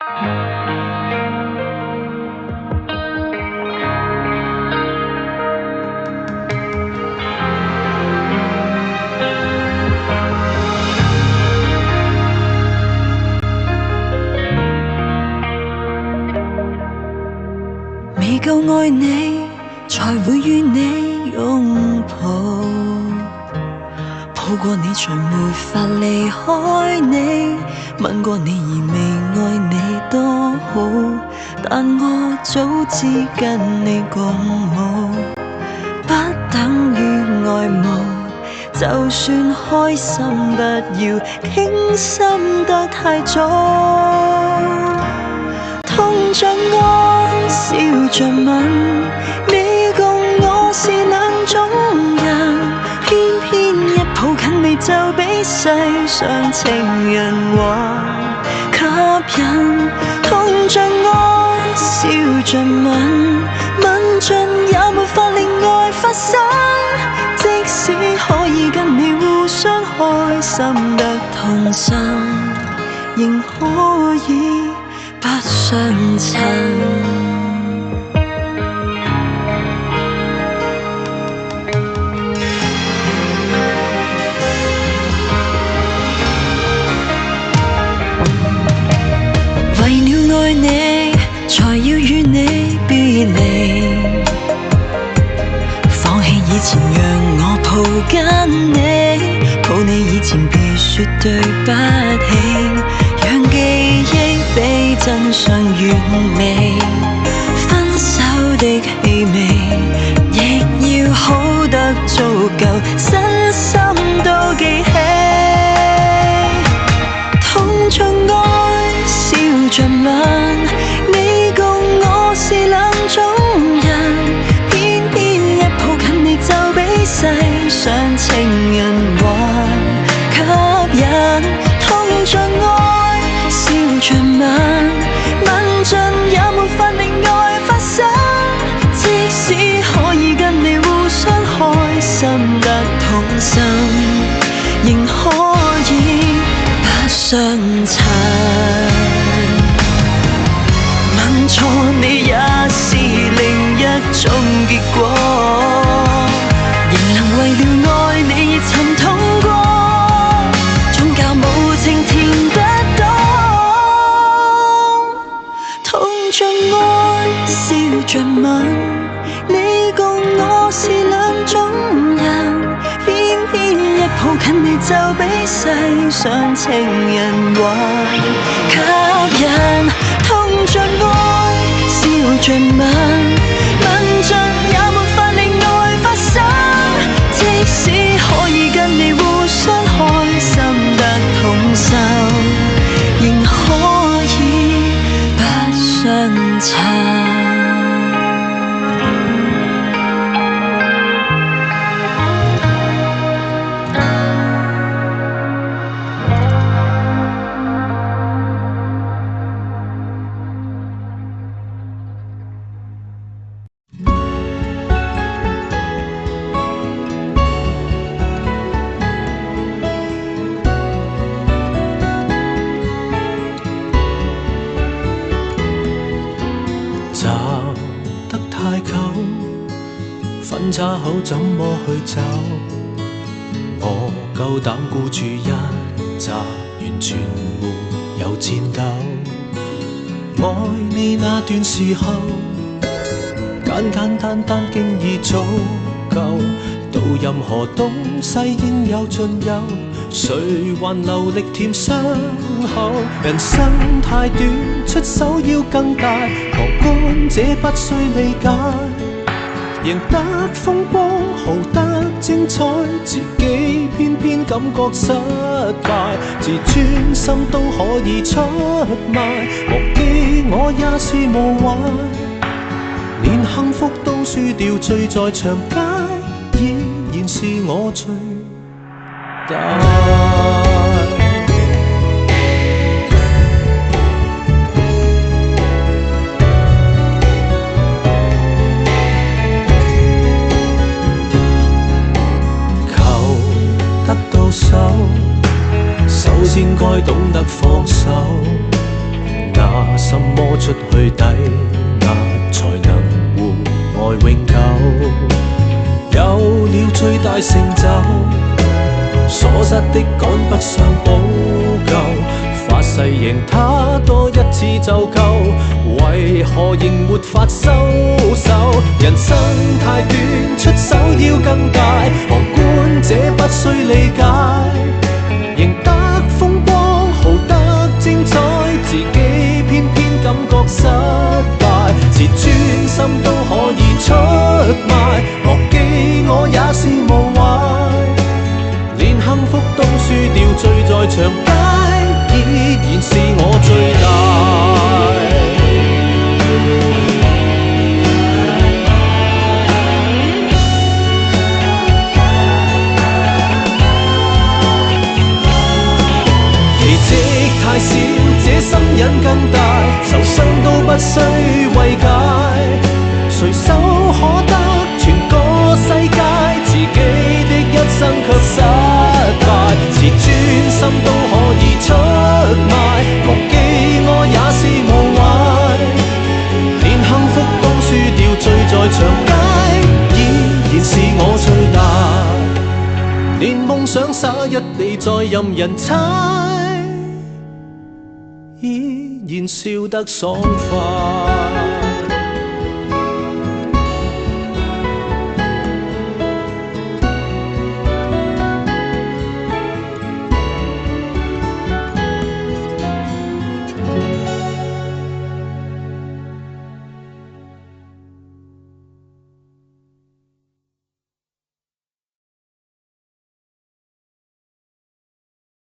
未夠愛你，才會與你擁抱。抱過你，才沒法離開你。吻過你，而未愛你多好。但我早知跟你共舞，不等於愛慕。就算開心，不要傾心得太早。痛着愛，笑着吻，你共我是兩種人，偏偏一抱近你就比世上情人還吸引。痛着愛，笑着吻，吻盡也沒法令愛發生，即使可以跟你互相開心得同心，仍可以不相襯。為了愛你，才要與你別離，放棄以前讓我抱緊你，抱你以前別說對不起，讓記憶比真相完美，分手的氣味亦要好得足夠，身心都記起。痛着愛，笑着吻，你共我是兩種人，偏偏一抱近你就比世上情人還吸引。痛着愛，笑着吻，吻盡也沒法令愛發生，即使可以跟你互相開心得同心，仍可以不相襯。吻錯你也是另一種結果，仍能為了愛你曾痛過，總較無情甜得多。痛着愛，笑着吻，你共我是兩種人，偏偏一抱近你就比世上情人還吸引。痛着愛，笑着吻，吻盡也沒法令愛發生，即使可以跟你互相開心得同心，仍可以不相襯。分岔口怎麼去走？我夠膽孤注一擲，完全沒有戰鬥。愛你那段時候，簡簡單單經已足夠，到任何東西應有盡有，誰還留力甜傷口？人生太短，出手要更大，旁觀者不需理解。贏得風光，豪得精彩，自己偏偏感覺失敗，自尊心都可以出賣，忘記我也是無謂，連幸福都輸掉，醉在長街，依然是我最大。首先該懂得放手，拿什麼出去抵押，才能互愛永久？有了最大成就，所失的趕不上補救，發誓贏他多一次就夠，為何仍沒法收手？人生太短，出手要更大，旁觀者不需理解，贏得風光，豪得精彩，自己偏偏感覺失敗，是專心都可以出賣，忘記我也是無壞，連幸福都輸掉，醉在長街，依然是我最大。奇蹟太少，這心癮更大，受傷都不需慰解，隨手可得全個世界，自己的一生卻失敗，是專心都可以出賣，忘記我也是無壞，連幸福都輸掉，醉在長街，依然是我最大，連夢想灑一地再任人踩，依然笑得爽快。